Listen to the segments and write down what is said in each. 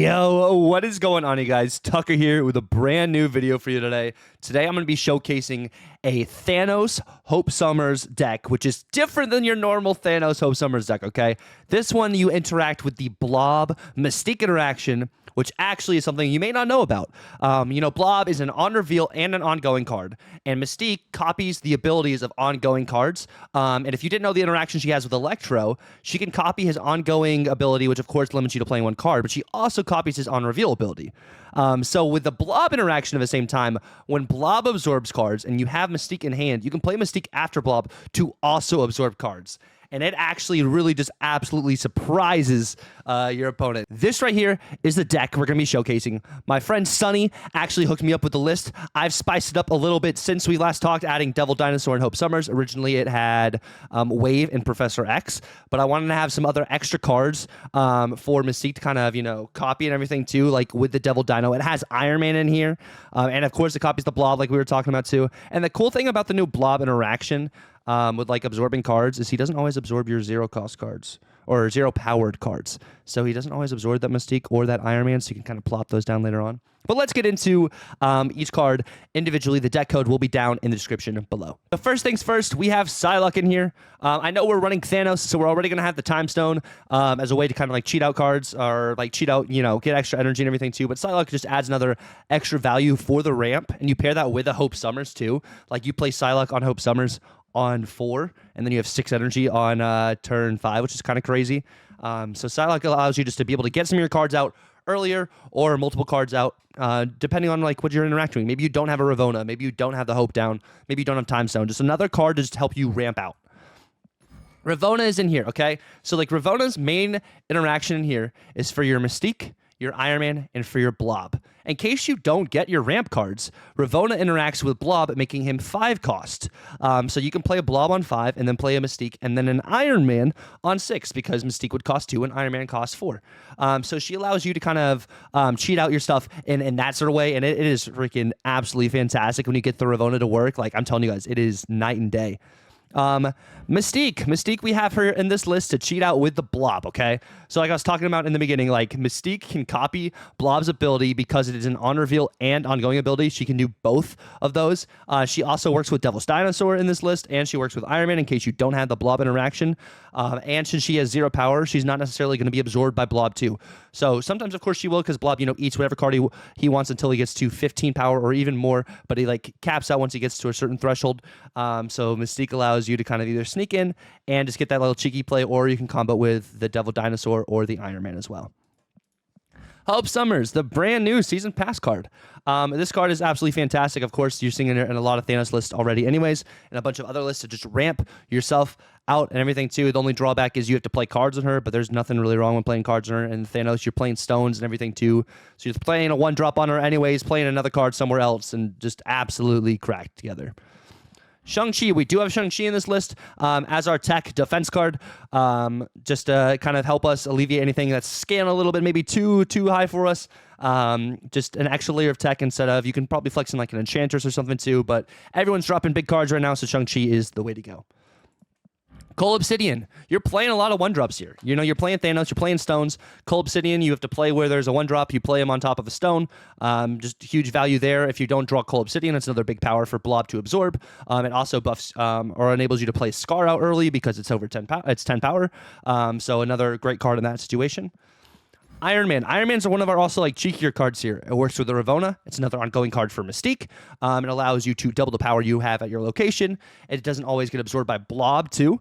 Yo, what is going on, you guys? Tucker here with a brand new video for you today. Today, I'm going to be showcasing a Thanos Hope Summers deck, which is different than your normal Thanos Hope Summers deck, okay? This one, you interact with the Blob Mystique interaction, which actually is something you may not know about. Blob is an on-reveal and an ongoing card, and Mystique copies the abilities of ongoing cards. And if you didn't know the interaction she has with Electro, she can copy his ongoing ability, which of course limits you to playing one card, but she also copies his on-reveal ability. So with the Blob interaction at the same time, when Blob absorbs cards and you have Mystique in hand, you can play Mystique after Blob to also absorb cards. And it actually really just absolutely surprises your opponent. This right here is the deck we're going to be showcasing. My friend Sunny actually hooked me up with the list. I've spiced it up a little bit since we last talked, adding Devil Dinosaur and Hope Summers. Originally, it had Wave and Professor X, but I wanted to have some other extra cards for Mystique to kind of, copy and everything too, like with the Devil Dino. It has Iron Man in here, and of course, it copies the Blob like we were talking about too. And the cool thing about the new Blob interaction with like absorbing cards is he doesn't always absorb your zero cost cards or zero powered cards. So he doesn't always absorb that Mystique or that Iron Man, so you can kind of plop those down later on. But let's get into each card individually. The deck code will be down in the description below. But first things first, we have Psylocke in here. I know we're running Thanos, so we're already going to have the Time Stone as a way to kind of like cheat out cards or like cheat out, get extra energy and everything too. But Psylocke just adds another extra value for the ramp, and you pair that with a Hope Summers too. Like you play Psylocke on Hope Summers on 4, and then you have 6 energy on turn 5, which is kind of crazy. So Psylocke allows you just to be able to get some of your cards out earlier or multiple cards out, depending on like what you're interacting with. Maybe you don't have a Ravonna, maybe you don't have the Hope down, maybe you don't have Time Stone. Just another card to just help you ramp out. Ravonna is in here, okay? So like Ravonna's main interaction in here is for your Mystique, your Iron Man, and for your Blob. In case you don't get your ramp cards, Ravonna interacts with Blob, making him 5 cost. So you can play a Blob on 5, and then play a Mystique, and then an Iron Man on 6, because Mystique would cost 2 and Iron Man costs 4. So she allows you to kind of cheat out your stuff in that sort of way, and it is freaking absolutely fantastic when you get the Ravonna to work. Like, I'm telling you guys, it is night and day. Mystique, we have her in this list to cheat out with the Blob, okay? So like I was talking about in the beginning, like Mystique can copy Blob's ability because it is an on-reveal and ongoing ability. She can do both of those. She also works with Devil's Dinosaur in this list, and she works with Iron Man in case you don't have the Blob interaction. And since she has 0 power, she's not necessarily going to be absorbed by Blob too. So sometimes, of course, she will, because Blob, eats whatever card he wants until he gets to 15 power or even more, but he like caps out once he gets to a certain threshold. So Mystique allows you to kind of either sneak in and just get that little cheeky play, or you can combo with the Devil Dinosaur or the Iron Man as well. Hope Summers, the brand new Season Pass card. This card is absolutely fantastic. Of course, you're seeing it in a lot of Thanos lists already anyways, and a bunch of other lists to just ramp yourself out and everything too. The only drawback is you have to play cards on her, but there's nothing really wrong with playing cards on her. And Thanos, you're playing stones and everything too. So you're playing a 1-drop on her anyways, playing another card somewhere else, and just absolutely cracked together. Shang-Chi, we do have Shang-Chi in this list as our tech defense card, just to kind of help us alleviate anything that's scaling a little bit, maybe too high for us. Just an extra layer of tech instead of, you can probably flex in like an Enchantress or something too, but everyone's dropping big cards right now, so Shang-Chi is the way to go. Cole Obsidian, you're playing a lot of 1-drops here. You're playing Thanos, you're playing stones. Cole Obsidian, you have to play where there's a 1-drop, you play him on top of a stone. Just huge value there. If you don't draw Cole Obsidian, it's another big power for Blob to absorb. It also buffs or enables you to play Scar out early because it's over 10 power. It's 10 power. So another great card in that situation. Iron Man. Iron Man's one of our also like cheekier cards here. It works with the Ravonna. It's another ongoing card for Mystique. It allows you to double the power you have at your location. It doesn't always get absorbed by Blob too,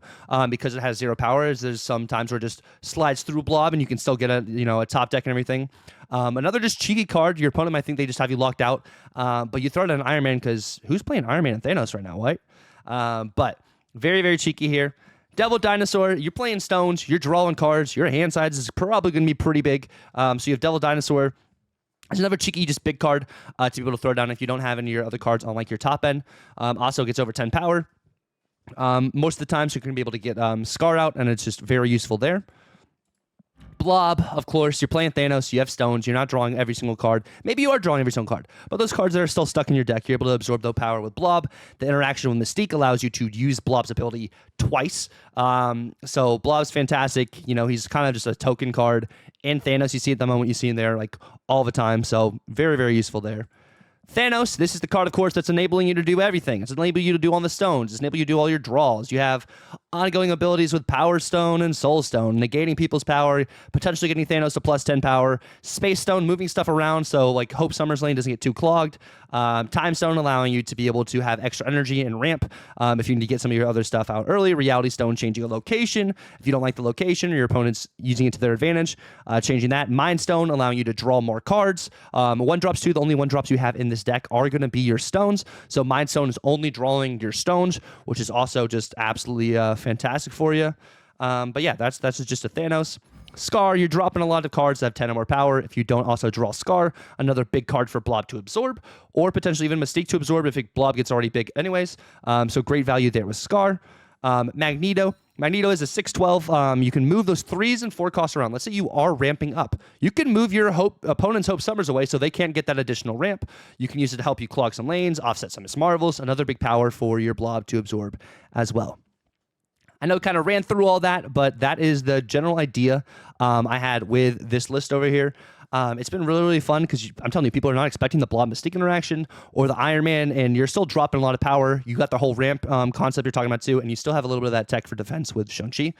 because it has 0 power. There's some times where it just slides through Blob and you can still get a top deck and everything. Another just cheeky card. Your opponent might think they just have you locked out, but you throw it on Iron Man because who's playing Iron Man and Thanos right now, right? But very, very cheeky here. Devil Dinosaur, you're playing stones, you're drawing cards, your hand size is probably going to be pretty big. So you have Devil Dinosaur. It's another cheeky, just big card to be able to throw down if you don't have any of your other cards on like your top end. Also gets over 10 power. Most of the time, so you're going to be able to get Scar out, and it's just very useful there. Blob, of course, you're playing Thanos, you have stones, you're not drawing every single card. Maybe you are drawing every single card, but those cards that are still stuck in your deck, you're able to absorb their power with Blob. The interaction with Mystique allows you to use Blob's ability twice. So Blob's fantastic. You know, he's kind of just a token card. In Thanos, you see at the moment, you see him there like all the time. So very, very useful there. Thanos, this is the card, of course, that's enabling you to do everything. It's enabling you to do all the stones. It's enabling you to do all your draws. You have ongoing abilities with Power Stone and Soul Stone, negating people's power, potentially getting Thanos to plus 10 power. Space Stone, moving stuff around so like Hope Summers lane doesn't get too clogged. Time Stone, allowing you to be able to have extra energy and ramp if you need to get some of your other stuff out early. Reality Stone, changing a location. If you don't like the location or your opponent's using it to their advantage, changing that. Mind Stone, allowing you to draw more cards. One drops too, the only one drops you have in this deck are going to be your stones. So Mind Stone is only drawing your stones, which is also just absolutely fantastic for you. But yeah, that's just a Thanos. Scar, you're dropping a lot of cards that have 10 or more power. If you don't also draw Scar, another big card for Blob to absorb, or potentially even Mystique to absorb if Blob gets already big anyways. So great value there with Scar. Magneto. Magneto is a 6/12. You can move those 3s and 4 costs around. Let's say you are ramping up. You can move your opponent's Hope Summers away so they can't get that additional ramp. You can use it to help you clog some lanes, offset some Miss Marvels. Another big power for your Blob to absorb as well. I know kind of ran through all that, but that is the general idea I had with this list over here. It's been really, really fun because I'm telling you, people are not expecting the Blob Mystique interaction or the Iron Man, and you're still dropping a lot of power. You got the whole ramp concept you're talking about too, and you still have a little bit of that tech for defense with Shang-Chi.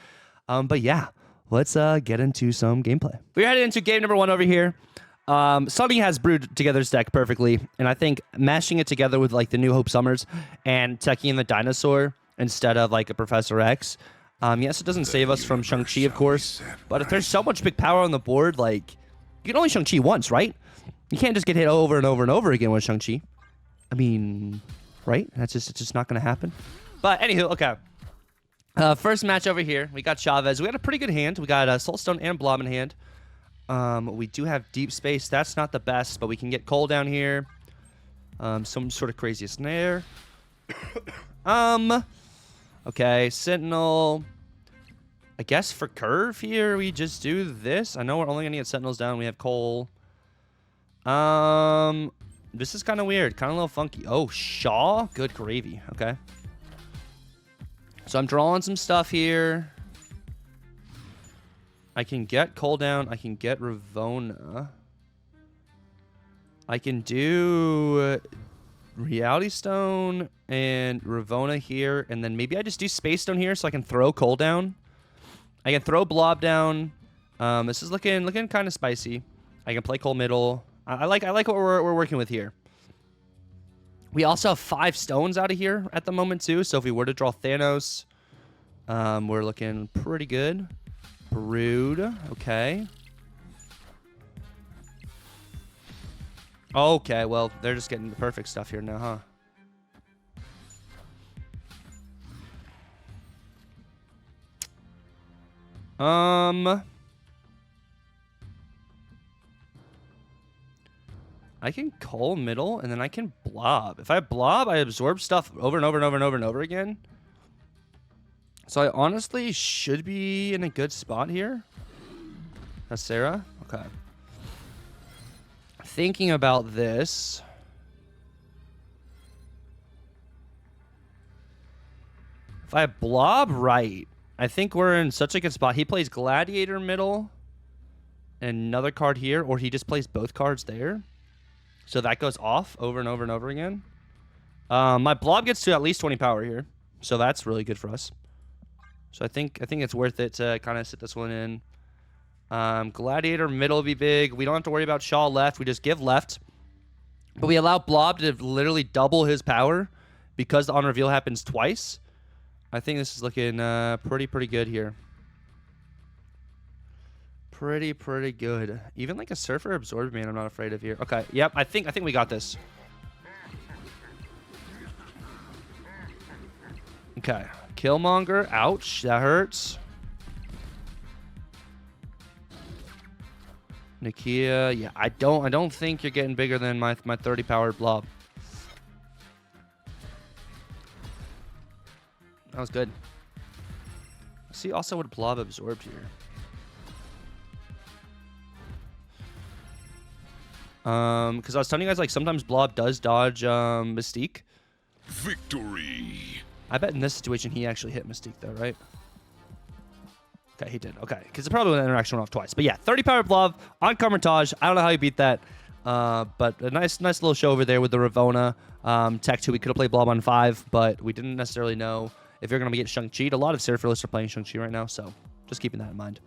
But yeah, let's get into some gameplay. We're headed into game number 1 over here. Sonny has brewed together his deck perfectly, and I think mashing it together with like the new Hope Summers and teching in the dinosaur instead of like a Professor X. Yes, it doesn't save us from Shang-Chi, of course, but if there's so much big power on the board, like, you can only Shang-Chi once, right? You can't just get hit over and over and over again with Shang-Chi. I mean, right? It's just not going to happen. But anywho, okay. First match over here, we got Chavez. We got a pretty good hand. We got Soulstone and Blob in hand. We do have Deep Space. That's not the best, but we can get Cole down here. Some sort of crazy snare. Okay, Sentinel. I guess for curve here, we just do this. I know we're only going to get Sentinels down. We have Cole. This is kind of weird. Kind of a little funky. Oh, Shaw? Good gravy. Okay. So I'm drawing some stuff here. I can get Cole down. I can get Ravonna. I can do Reality Stone and Ravonna here, and then maybe I just do Space Stone here so I can throw Cole down. I can throw Blob down. This is looking kind of spicy. I can play Cole middle. I like what we're working with here. We also have 5 stones out of here at the moment too, so if we were to draw Thanos, we're looking pretty good. Brood, okay. Okay, well, they're just getting the perfect stuff here now, huh? I can Cole middle, and then I can Blob. If I Blob, I absorb stuff over and over and over and over and over again. So I honestly should be in a good spot here. That's Sarah? Okay. Thinking about this. If I Blob right, I think we're in such a good spot. He plays Gladiator middle. And another card here, or he just plays both cards there. So that goes off over and over and over again. My Blob gets to at least 20 power here. So that's really good for us. So I think it's worth it to kind of sit this one in. Gladiator middle will be big. We don't have to worry about Shaw left. We just give left. But we allow Blob to literally double his power because the on reveal happens twice. I think this is looking pretty good here. Pretty good. Even like a Surfer Absorb Man I'm not afraid of here. Okay, yep, I think we got this. Okay, Killmonger, ouch, that hurts. Nakia, yeah, I don't think you're getting bigger than my 30 powered Blob. That was good. Let's see also what Blob absorbed here. Because I was telling you guys, like, sometimes Blob does dodge Mystique. Victory. I bet in this situation he actually hit Mystique, though, right? Okay, he did. Okay, because it probably went interaction off twice. But yeah, 30 power Blob on Carmentage. I don't know how he beat that. But a nice little show over there with the Ravona. Tech 2, we could have played Blob on 5, but we didn't necessarily know if you're going to get Shang-Chi. A lot of Seraphilists are playing Shang-Chi right now, so just keeping that in mind.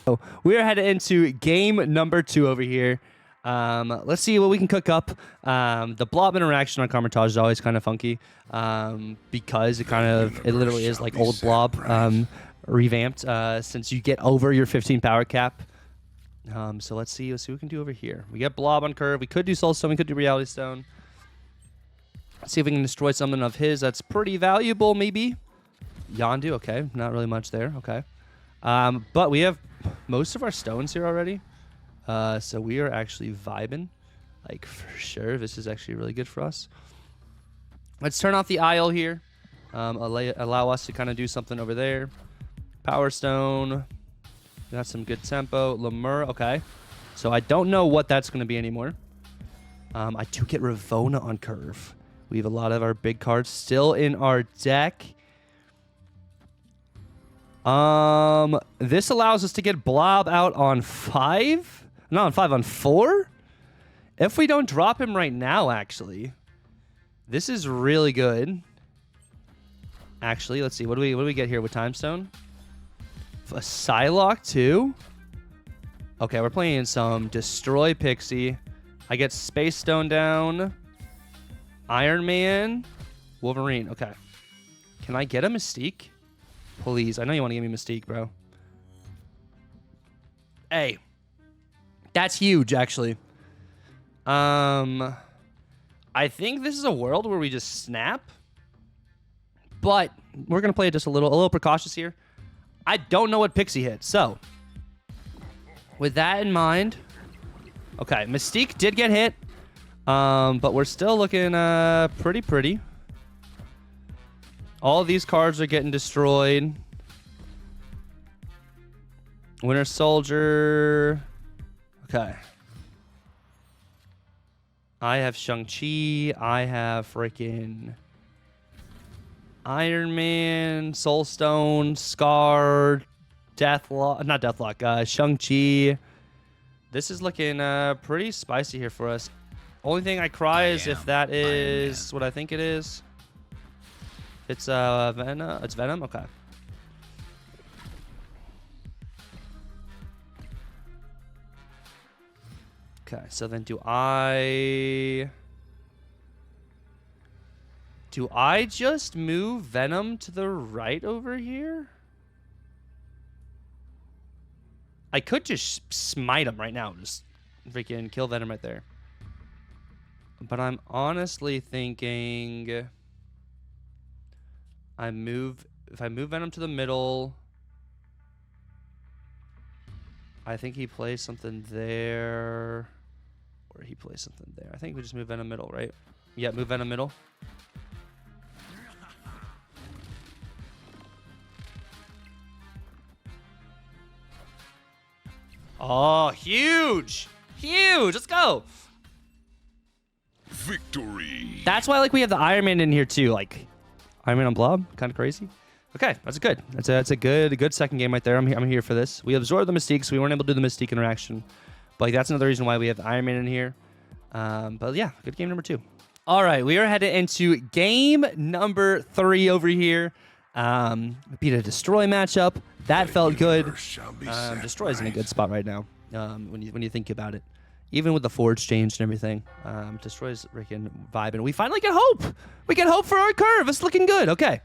So we are headed into game number 2 over here. Let's see what we can cook up. The Blob interaction on Carmentage is always kind of funky because it literally is like old Blob revamped since you get over your 15 power cap. So let's see what we can do over here. We get Blob on curve. We could do Soul Stone. We could do Reality Stone. Let's see if we can destroy something of his that's pretty valuable, maybe. Yondu, okay. Not really much there, okay. But we have most of our stones here already. So we are actually vibing. Like, for sure. This is actually really good for us. Let's turn off the Isle here. Allow us to kind of do something over there. Power Stone. Got some good tempo. Lemur, okay. So I don't know what that's going to be anymore. I do get Ravona on curve. We have a lot of our big cards still in our deck. This allows us to get Blob out on 5. Not on 5, on 4. If we don't drop him right now, actually. This is really good. Actually, let's see. What do we get here with Time Stone? A Psylocke too. Okay, we're playing some Destroy Pixie. I get Space Stone down. Iron Man. Wolverine. Okay. Can I get a Mystique? Please. I know you want to give me Mystique, bro. Hey. That's huge, actually. I think this is a world where we just snap. But we're going to play it just a little precautious here. I don't know what Pixie hit, so with that in mind, okay, Mystique did get hit, but we're still looking pretty. All of these cards are getting destroyed. Winter Soldier, okay. I have Shang-Chi, I have freaking Iron Man, Soul Stone, Scar, Shang-Chi. This is looking pretty spicy here for us. Only thing I cry is if that is what I think it is. It's Venom. It's Venom. Okay. Okay. So then, do I just move Venom to the right over here? I could just smite him right now. Just freaking kill Venom right there. But I'm honestly thinking if I move Venom to the middle, I think he plays something there. Or he plays something there. I think we just move Venom middle, right? Yeah, move Venom middle. Oh, huge! Huge! Let's go! Victory! That's why, like, we have the Iron Man in here, too. Like, Iron Man on Blob. Kind of crazy. Okay, that's good. That's a good second game right there. I'm here for this. We absorbed the Mystique, so we weren't able to do the Mystique interaction. But like, that's another reason why we have the Iron Man in here. But yeah, good game number 2. All right, we are headed into game number 3 over here. Beat a Destroy matchup. That felt good. Destroy's in a good spot right now. When you think about it, even with the Forge change and everything, Destroy's freaking vibing. We finally get hope. We get hope for our curve. It's looking good. Okay,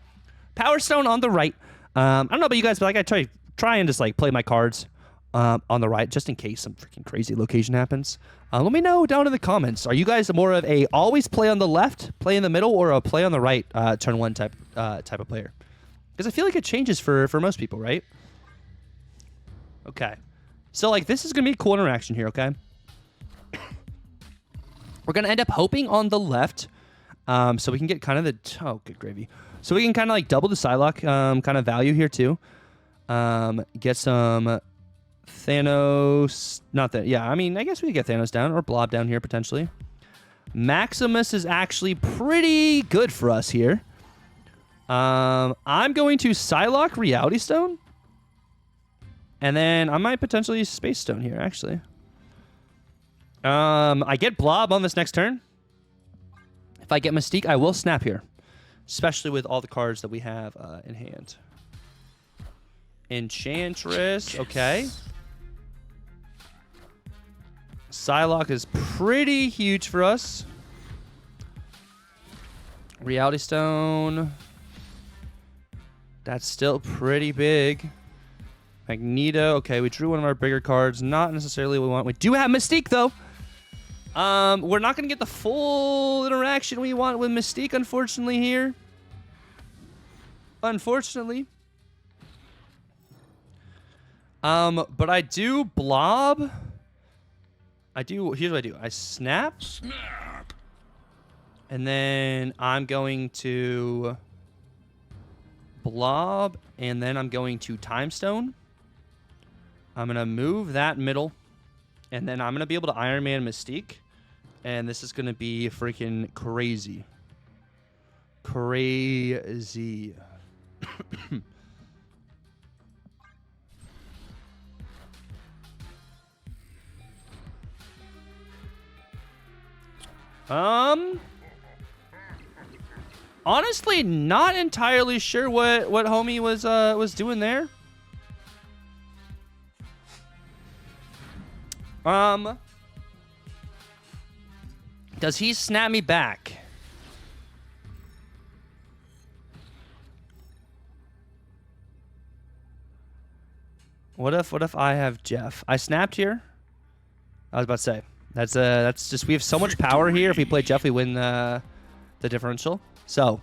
Power Stone on the right. I don't know about you guys, but like I try and just like play my cards on the right just in case some freaking crazy location happens. Let me know down in the comments. Are you guys more of a always play on the left, play in the middle, or a play on the right turn 1 type of player? Because I feel like it changes for most people, right? Okay. So, like, this is going to be a cool interaction here, okay? We're going to end up hoping on the left so we can get kind of the... Oh, good gravy. So we can kind of, like, double the Psylocke kind of value here, too. Get some Thanos. Not that. Yeah, I mean, I guess we could get Thanos down or Blob down here potentially. Maximus is actually pretty good for us here. I'm going to Psylocke Reality Stone. And then I might potentially use Space Stone here, actually. I get Blob on this next turn. If I get Mystique, I will snap here. Especially with all the cards that we have in hand. Enchantress, okay. Psylocke is pretty huge for us. Reality Stone. That's still pretty big. Magneto. Okay, we drew one of our bigger cards. Not necessarily what we want. We do have Mystique, though. We're not going to get the full interaction we want with Mystique, unfortunately, here. Unfortunately. But I do Blob. Here's what I do. I snap. Snap. And then I'm going to Blob. And then I'm going to Time Stone. I'm going to move that middle. And then I'm going to be able to Iron Man Mystique. And this is going to be freaking crazy. Crazy. Honestly, not entirely sure what homie was doing there. Does he snap me back? What if I have Jeff? I snapped here. I was about to say that's just we have so much power here. If we play Jeff, we win the differential. So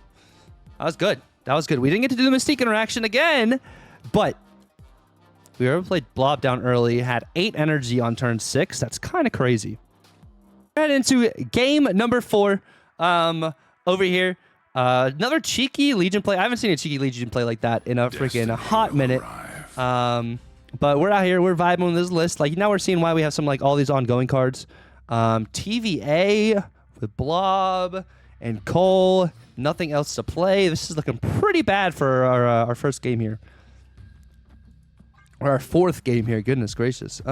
that was good. That was good. We didn't get to do the Mystique interaction again, but we were able to play Blob down early. Had 8 energy on turn 6. That's kind of crazy. Head into game number 4. Over here, another cheeky Legion play. I haven't seen a cheeky Legion play like that in a freaking hot minute. But we're out here. We're vibing with this list. Like now, we're seeing why we have some like all these ongoing cards. TVA with Blob and Cole. Nothing else to play. This is looking pretty bad for our first game here. Or our 4th game here. Goodness gracious. If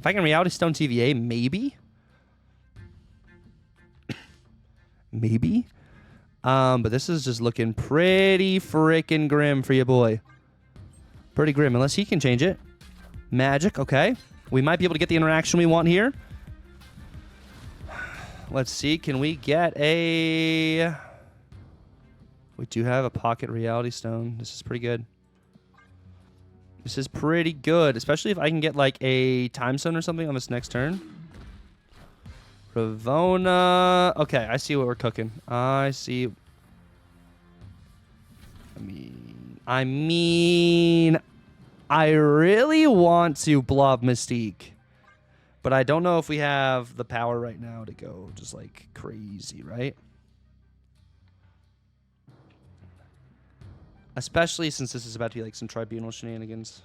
I can Reality Stone TVA, maybe. Maybe. But this is just looking pretty freaking grim for your boy. Pretty grim, unless he can change it. Magic, okay. We might be able to get the interaction we want here. Let's see, can we get a... We do have a pocket Reality Stone. This is pretty good. This is pretty good, especially if I can get like a Time Stone or something on this next turn. Ravonna. Okay, I see what we're cooking. I see. I mean, I really want to Blob Mystique, but I don't know if we have the power right now to go just like crazy, right? Especially since this is about to be like some tribunal shenanigans.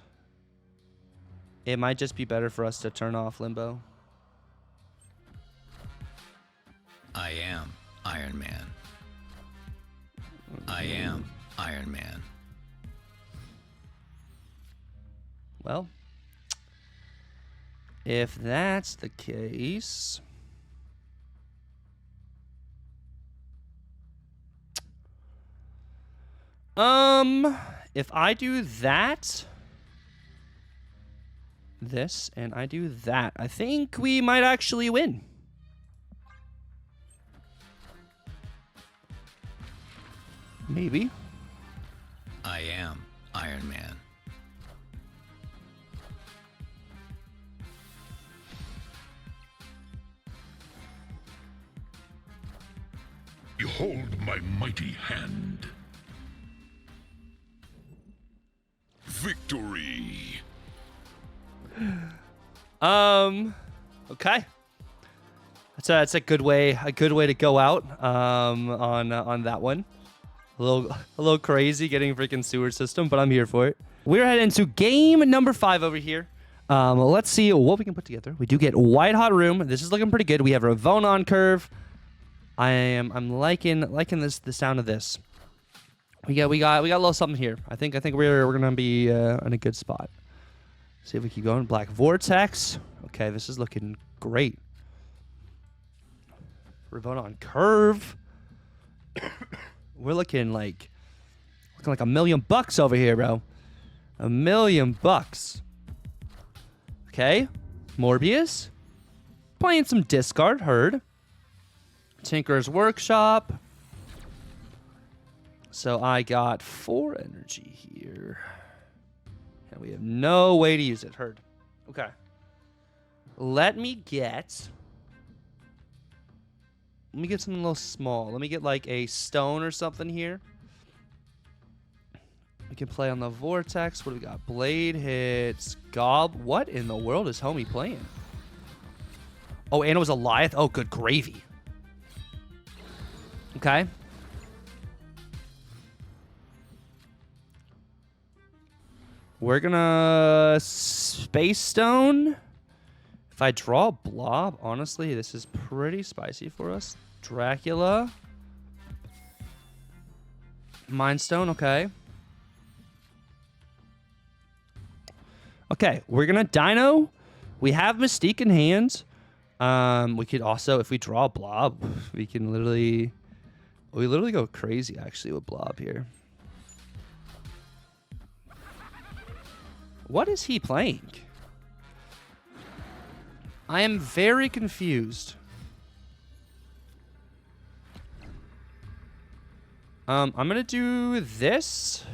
It might just be better for us to turn off Limbo. I am Iron Man. I am Iron Man. Well, if that's the case... if I do that, this, and I do that, I think we might actually win. Maybe. I am Iron Man. Behold my mighty hand. Victory. Okay. That's a good way to go out on that one. A little crazy getting a freaking sewer system, but I'm here for it. We're heading into game number 5 over here. Let's see what we can put together. We do get White Hot Room. This is looking pretty good. We have Ravona on curve. I'm liking the sound of this. We got a little something here. I think we're gonna be in a good spot. See if we keep going. Black Vortex. Okay, this is looking great. Ravona on curve. We're looking like $1 million over here, bro. $1 million. Okay. Morbius. Playing some discard, heard. Tinker's Workshop. So I got 4 energy here. And we have no way to use it, heard. Okay. Let me get something a little small. Let me get like a stone or something here. We can play on the Vortex. What do we got? Blade hits. Gob. What in the world is homie playing? Oh, and it was a Goliath. Oh, good gravy. Okay. We're gonna Space Stone. If I draw Blob, honestly, this is pretty spicy for us. Dracula. Mind Stone, okay. Okay, we're gonna Dino. We have Mystique in hand. We could also, if we draw Blob, we can literally go crazy actually with Blob here. What is he playing? I am very confused. I'm gonna do this.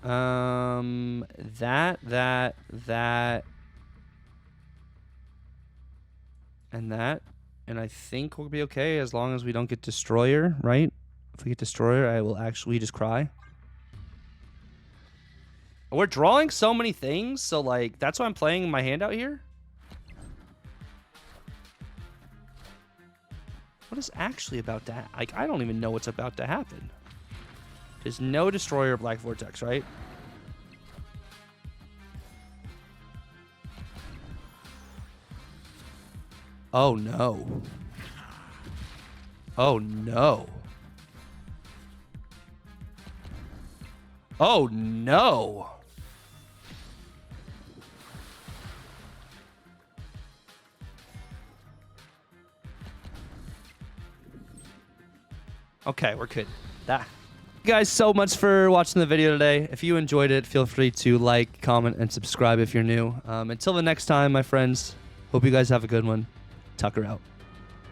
That, and that. And I think we'll be okay as long as we don't get Destroyer, right? If we get Destroyer, I will actually just cry. We're drawing so many things, so like that's why I'm playing my hand out here. What is actually about to happen? Like, I don't even know what's about to happen. There's no Destroyer or Black Vortex, right? Oh no. Oh no. Oh no. Okay, we're good. Thank you guys so much for watching the video today. If you enjoyed it, feel free to like, comment, and subscribe if you're new. Until the next time, my friends, hope you guys have a good one. Tucker out.